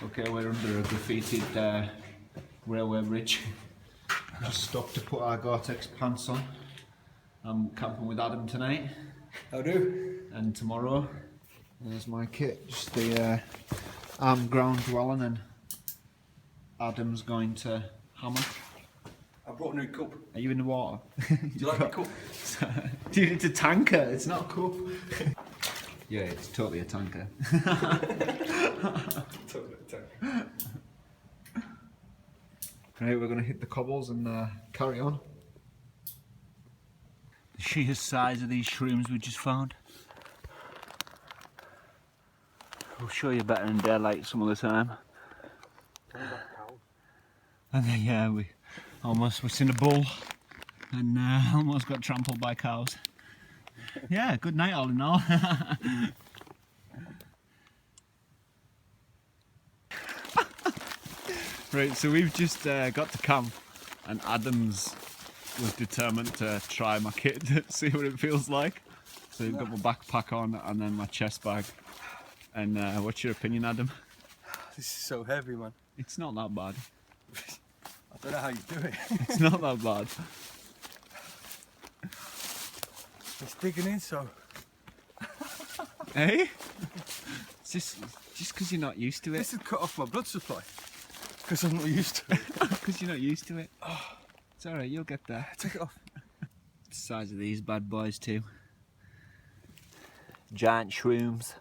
Okay, we're under a graffitied railway bridge. Just stopped to put our Gore-Tex pants on. I'm camping with Adam tonight. How do? And tomorrow. There's my kit, just the arm ground dwelling, and Adam's going to hammer. I brought a new cup. Are you in the water? Do you like my cup? Dude, it's a tanker, it's not a cup. Yeah, it's totally a tanker. Totally a tanker. Right, we're going to hit the cobbles and carry on. The sheer size of these shrooms we just found. We'll show you better in daylight some other time. And then, yeah, we seen a bull and almost got trampled by cows. Yeah, good night all in all. Right, so we've just got to camp, and Adams was determined to try my kit to see what it feels like. So we've got my backpack on and then my chest bag. And what's your opinion, Adam? This is so heavy, man. It's not that bad. I don't know how you do it. It's not that bad. It's digging in, so. Hey? It's just because you're not used to it. This has cut off my blood supply. Because I'm not used to it. Because you're not used to it. It's alright, you'll get there. Take it off. The size of these bad boys too. Giant shrooms.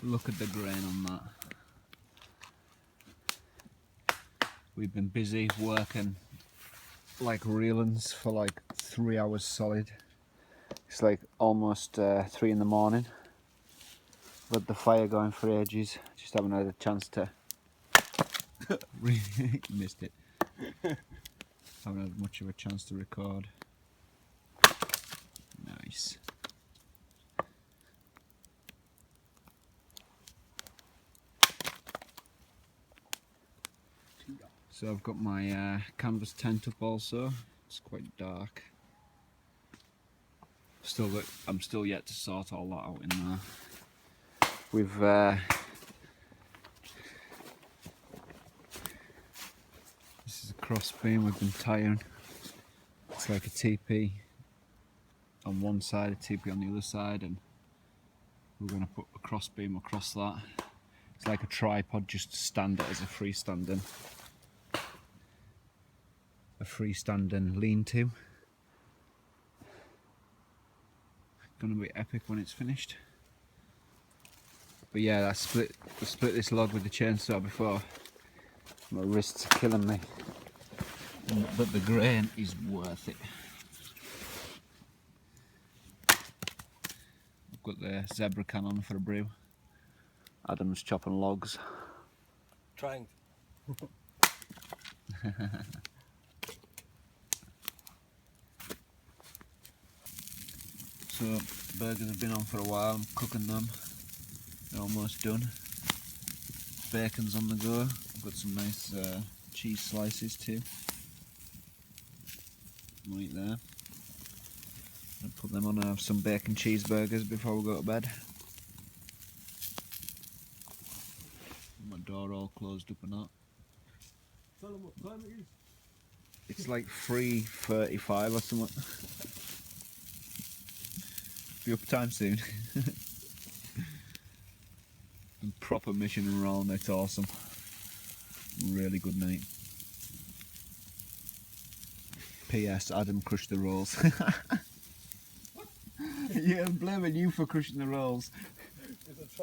Look at the grain on that. We've been busy working like reelings for like 3 hours solid. It's like almost 3 in the morning. Let the fire going for ages. Just haven't had a chance to. Missed it. Haven't had much of a chance to record. Nice. So I've got my canvas tent up also. It's quite dark. I'm still yet to sort all that out in there. We've this is a cross beam we've been tying. It's like a teepee on one side, a teepee on the other side, and we're going to put a cross beam across that. It's like a tripod, just to stand it as a freestanding lean-to. Gonna be epic when it's finished. But yeah, I split this log with the chainsaw before. My wrists are killing me, but the grain is worth it. I've got the zebra can on for a brew. Adam's chopping logs. Trying. So burgers have been on for a while. I'm cooking them. They're almost done. Bacon's on the go. I've got some nice cheese slices too. Right there. I'll put them on. I have some bacon cheeseburgers before we go to bed. My door all closed up and that. Tell them what time it is. It's like 3:35 or something. Be up time soon. And proper mission and roll, and it's awesome. Really good night. P.S. Adam crushed the rolls. Yeah, I'm blaming you for crushing the rolls.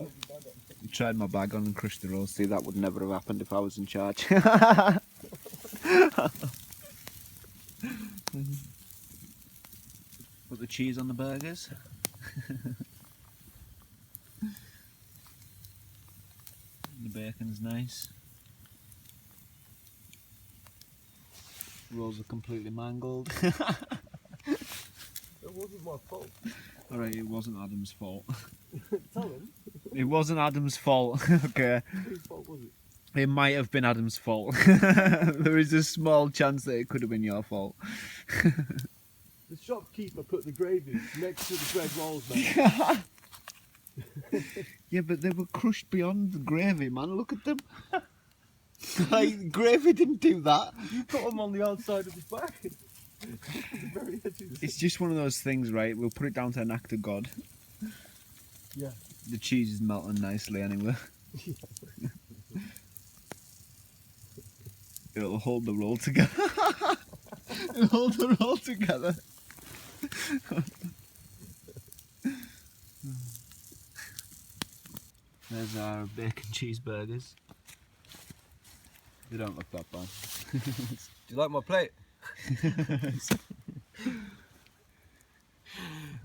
You tried my bag on and crushed the rolls. See, that would never have happened if I was in charge. Put the cheese on the burgers. The bacon's nice. Rolls are completely mangled. It wasn't my fault. Alright, it wasn't Adam's fault. Tell him. It wasn't Adam's fault. Okay. Whose fault was it? It might have been Adam's fault. There is a small chance that it could have been your fault. The shopkeeper put the gravy next to the bread rolls, mate. Yeah, but they were crushed beyond the gravy, man. Look at them. Like, gravy didn't do that. You put them on the outside of his bag. The very edges. It's just one of those things, right? We'll put it down to an act of God. Yeah. The cheese is melting nicely anyway. It'll hold the roll together. It'll hold the roll together. There's our bacon cheeseburgers. They don't look that bad. Do you like my plate?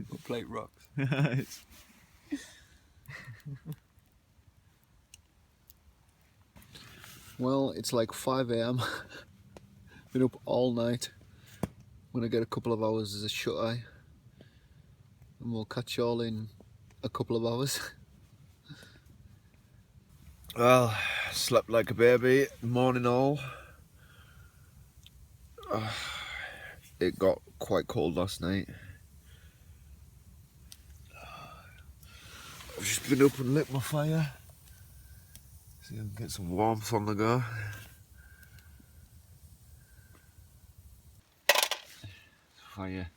My plate rocks. Well, it's like 5 AM. Been up all night. I'm gonna get a couple of hours as a shut eye. And we'll catch you all in a couple of hours. Well, slept like a baby, morning all. It got quite cold last night. I've just been up and lit my fire. See if I can get some warmth on the go. Fire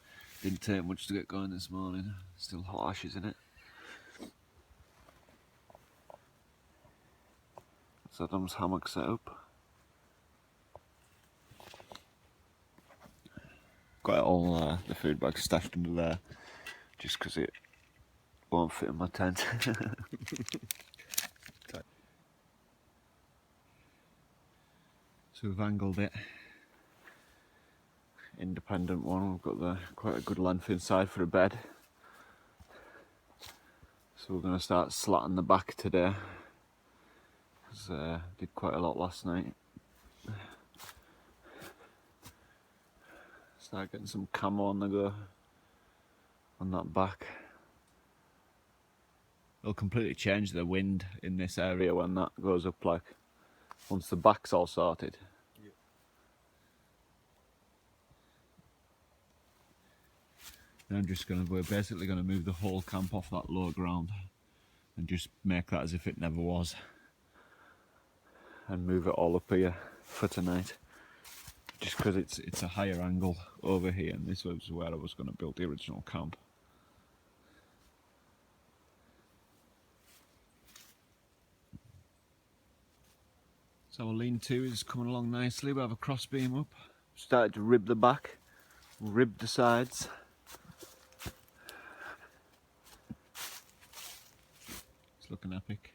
didn't take much to get going this morning. Still hot ashes in it. That's Adam's hammock set up. Got it all the food bag stashed under there, just because it won't fit in my tent. So we've angled it. Independent one. We've got quite a good length inside for a bed. So we're going to start slatting the back today. Because did quite a lot last night. Start getting some camo on the go on that back. It'll completely change the wind in this area when that goes up, like once the back's all sorted. Yeah. Then we're basically gonna move the whole camp off that low ground and just make that as if it never was. And move it all up here for tonight. Just because it's a higher angle over here, and this was where I was going to build the original camp. So our lean-to is coming along nicely. We have a cross beam up. Started to rib the back, rib the sides. It's looking epic.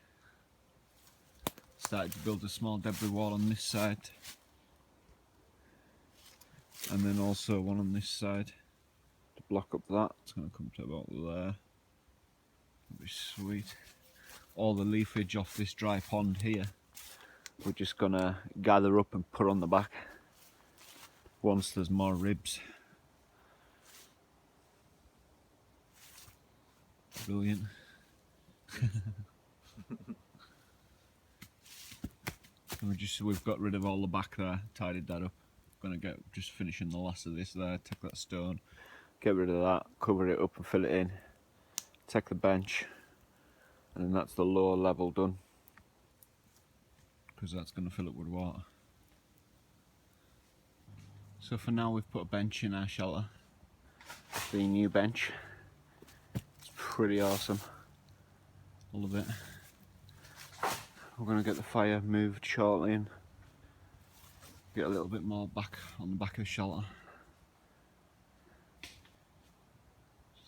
Started to build a small debris wall on this side. And then also one on this side to block up that. It's going to come to about there. That'll be sweet. All the leafage off this dry pond here, we're just going to gather up and put on the back once there's more ribs. Brilliant. And we've got rid of all the back there, tidied that up. Gonna just finishing the last of this there, take that stone, get rid of that, cover it up and fill it in, take the bench, and then that's the lower level done, because that's gonna fill up with water. So for now we've put a bench in our shelter, the new bench. It's pretty awesome, all of it. We're gonna get the fire moved shortly and get a little bit more back on the back of the shelter.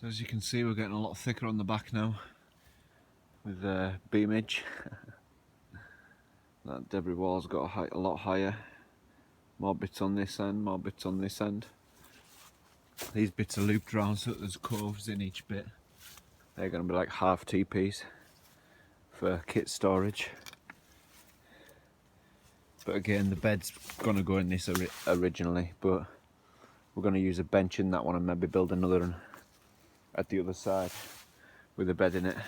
So as you can see, we're getting a lot thicker on the back now with beamage. That debris wall's got a lot higher. More bits on this end, more bits on this end. These bits are looped round so that there's coves in each bit. They're going to be like half teepees for kit storage. But again, the bed's going to go in this originally, but we're going to use a bench in that one and maybe build another one at the other side with a bed in it.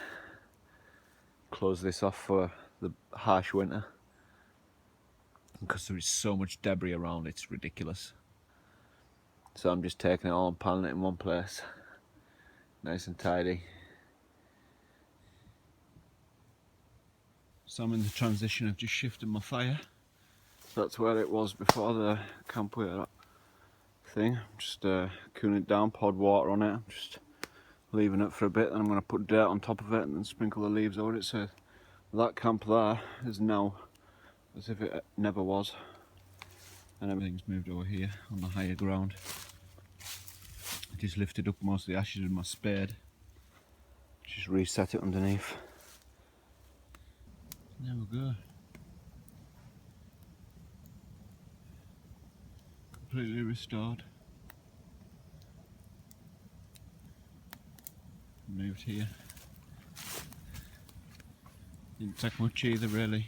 Close this off for the harsh winter because there is so much debris around, it's ridiculous. So I'm just taking it all and piling it in one place, nice and tidy. So I'm in the transition of just shifting my fire. That's where it was before the campfire thing. I'm just cooling it down, poured water on it, just leaving it for a bit, then I'm going to put dirt on top of it and then sprinkle the leaves over it. So that camp there is now as if it never was, and everything's moved over here on the higher ground. I just lifted up most of the ashes with my spade, just reset it underneath. There we go. Completely restored. Moved here. Didn't take much either, really.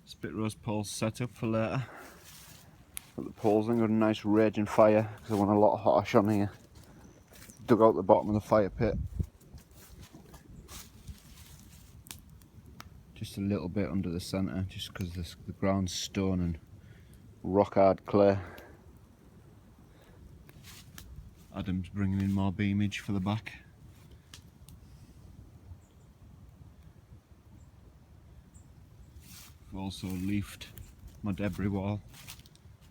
Spit roast poles set up for later. Got the poles in, got a nice raging fire because I want a lot of hot ash on here. Dug out the bottom of the fire pit. Just a little bit under the centre, just because the ground's stone and rock hard clay. Adam's bringing in more beamage for the back. I've also leafed my debris wall.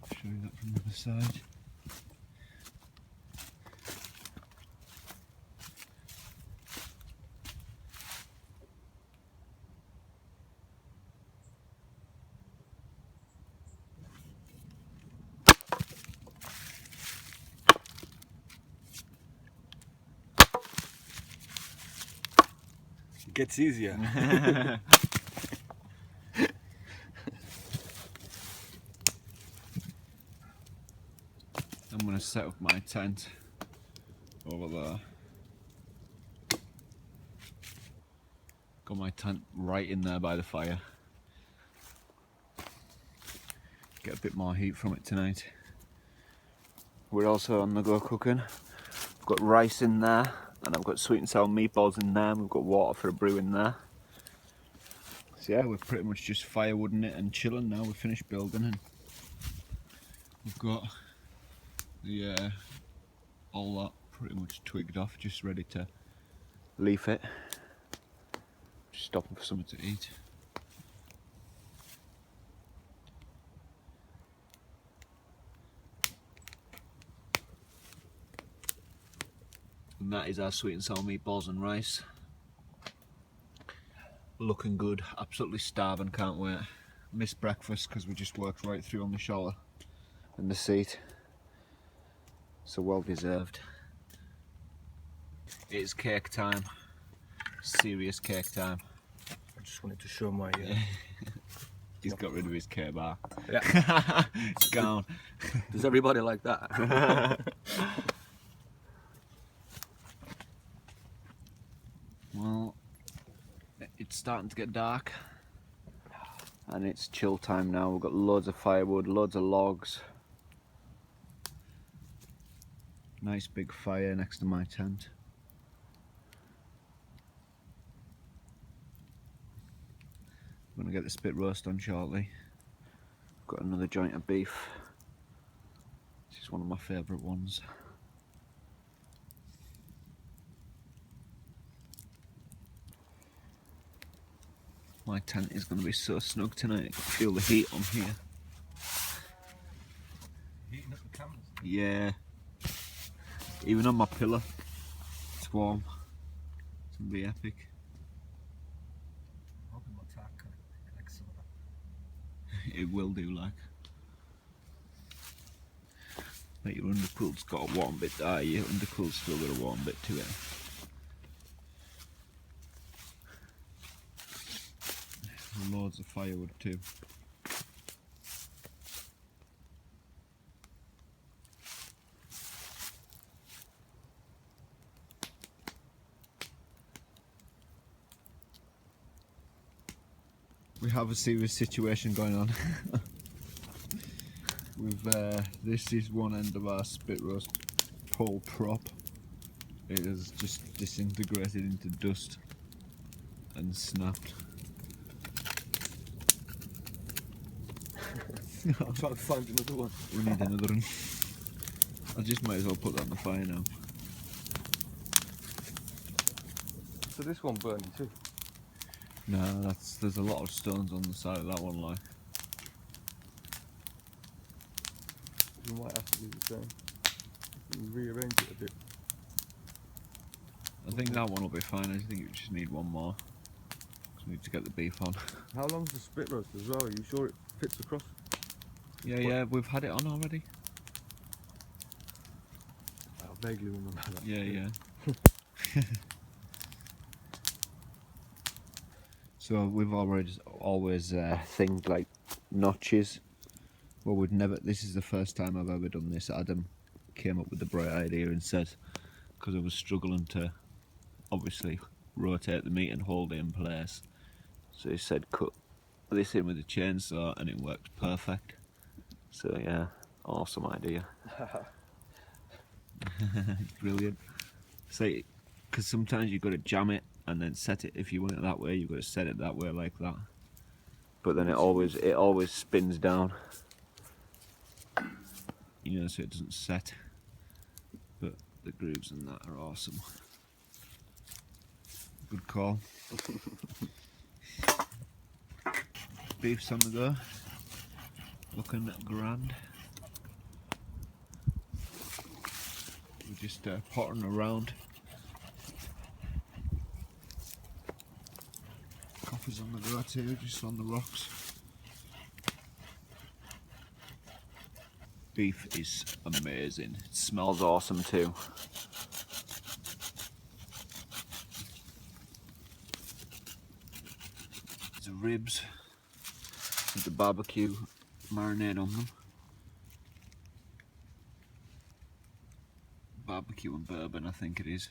I'll show you that from the other side. It gets easier. I'm going to set up my tent over there. Got my tent right in there by the fire. Get a bit more heat from it tonight. We're also on the go cooking. I've got rice in there, and I've got sweet and sour meatballs in there, and we've got water for a brew in there. So yeah, we're pretty much just firewooding it and chilling now. We've finished building, and we've got the all that pretty much twigged off, just ready to leaf it. Just stopping for something to eat. And that is our sweet and sour meatballs and rice. Looking good, absolutely starving, can't wait. Missed breakfast because we just worked right through on the shoulder and the seat. So well deserved. It is cake time. Serious cake time. I just wanted to show my... He's got rid of his cake bar. Yeah. It's gone. Does everybody like that? Well, it's starting to get dark and it's chill time now. We've got loads of firewood, loads of logs. Nice big fire next to my tent. I'm gonna get the spit roast on shortly. Got another joint of beef. This is one of my favourite ones. My tent is going to be so snug tonight. I can feel the heat on here. Heating up the cameras. Yeah. Even on my pillow, it's warm. It's going to be epic. Hoping my tack collects some of that. It will do, like. Like your underquilt's got a warm bit there, your underquilt's still got a warm bit to it. Loads of firewood too. We have a serious situation going on. With this is one end of our spit roast pole prop. it has just disintegrated into dust and snapped. I'll try to find another one. We need another one. I just might as well put that on the fire now. So this one burning too? No, there's a lot of stones on the side of that one, like. You might have to do the same. And rearrange it a bit. I think that one will be fine. I think you just need one more. 'Cause we need to get the beef on. How long's the spit roast as well? Are you sure it fits across? Yeah, we've had it on already. I vaguely remember that. Yeah. So we've always thinged like notches. Well, we'd never. This is the first time I've ever done this. Adam came up with the bright idea and said, because I was struggling to obviously rotate the meat and hold it in place, so he said cut this in with a chainsaw, and it worked perfect. So yeah, awesome idea. Brilliant. So, because sometimes you've got to jam it and then set it. If you want it that way, you've got to set it that way like that. But then it always spins down. You know, so it doesn't set. But the grooves and that are awesome. Good call. Beef's on the go. Looking grand. We're just potting around. Coffee's on the go too, just on the rocks. Beef is amazing. It smells awesome too. The ribs with the barbecue marinade on them. Barbecue and bourbon, I think it is.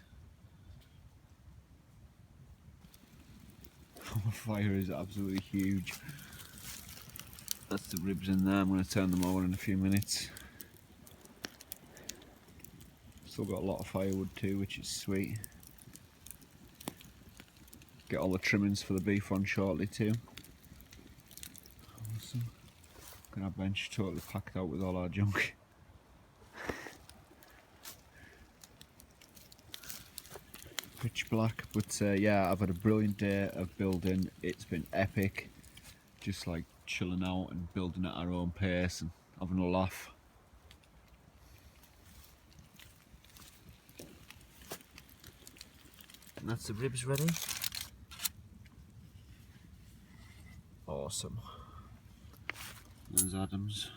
The fire is absolutely huge. That's the ribs in there. I'm going to turn them over in a few minutes. Still got a lot of firewood too, which is sweet. Get all the trimmings for the beef on shortly too. Awesome. Got our bench totally packed out with all our junk. Pitch black, but yeah, I've had a brilliant day of building. It's been epic. Just like chilling out and building at our own pace and having a laugh. And that's the ribs ready. Awesome. There's Adam's.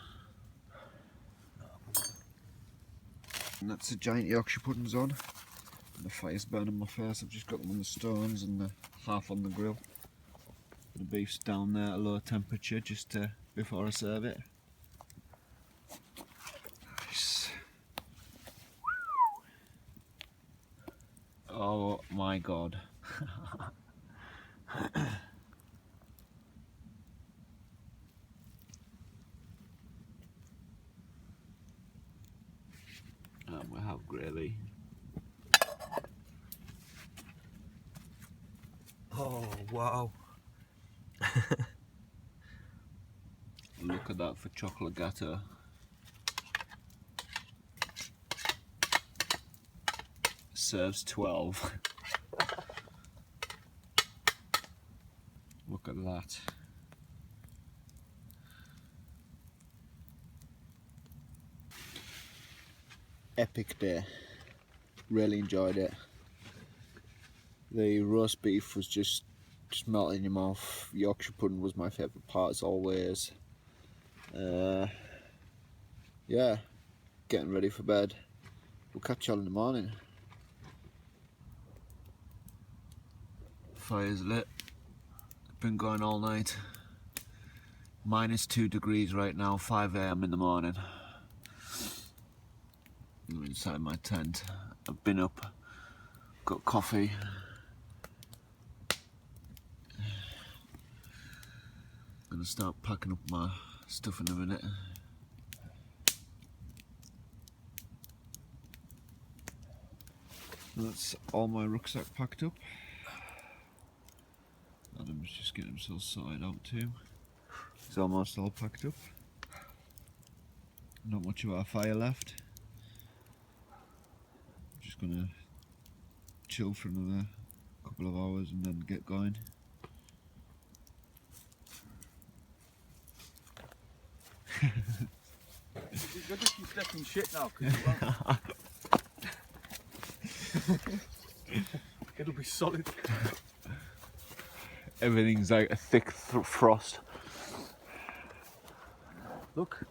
And that's the giant Yorkshire puddings on. And the fire's burning my face. I've just got them on the stones and the half on the grill. The beef's down there at a low temperature just before I serve it. Nice. Oh my god. And we have gravy. Oh, wow. Look at that for chocolate gatto. Serves 12. Look at that. Epic day. Really enjoyed it. The roast beef was just melting in your mouth. Yorkshire pudding was my favourite part as always. Yeah, getting ready for bed. We'll catch y'all in the morning. Fire's lit. Been going all night. -2 degrees right now, 5 AM in the morning. I'm inside my tent. I've been up, got coffee. Gonna start packing up my stuff in a minute. That's all my rucksack packed up. Adam's just getting himself sorted out too. He's almost all packed up. Not much of our fire left. Just gonna chill for another couple of hours and then get going. You're just keep stepping shit now, because it'll be solid. Everything's like a thick frost. Look,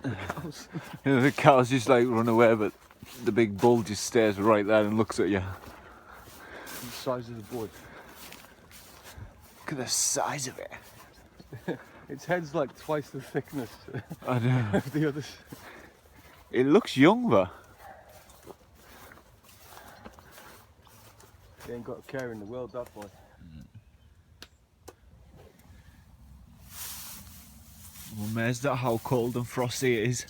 the cows. You know, the cows just like run away, but the big bull just stays right there and looks at you. The size of the boy. Look at the size of it. Its head's like twice the thickness I know. of the others. It looks young though. He ain't got a care in the world, that boy. I'm amazed at how cold and frosty it is. It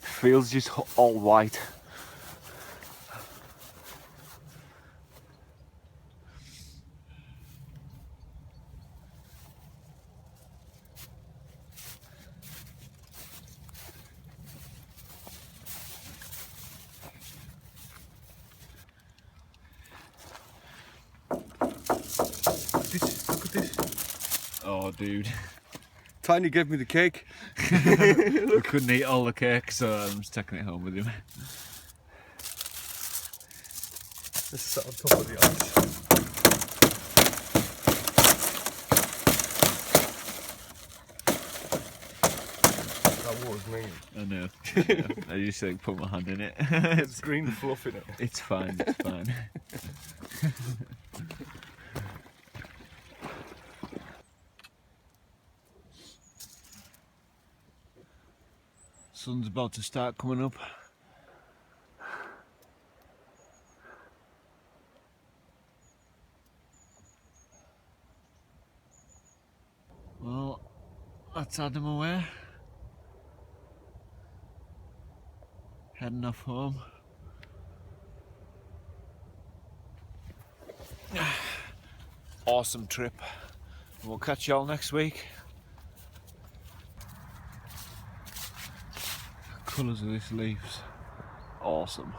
feels just all white. Look at this. Oh, dude. Tiny gave me the cake. We couldn't eat all the cake, so I'm just taking it home with him. Just sat on top of the ice. That was me. I know. I just like put my hand in it. It's green fluff in it. It's fine, it's fine. Sun's about to start coming up. Well, that's Adam away. Heading off home. Awesome trip. We'll catch y'all next week. The colours of this leaf's awesome.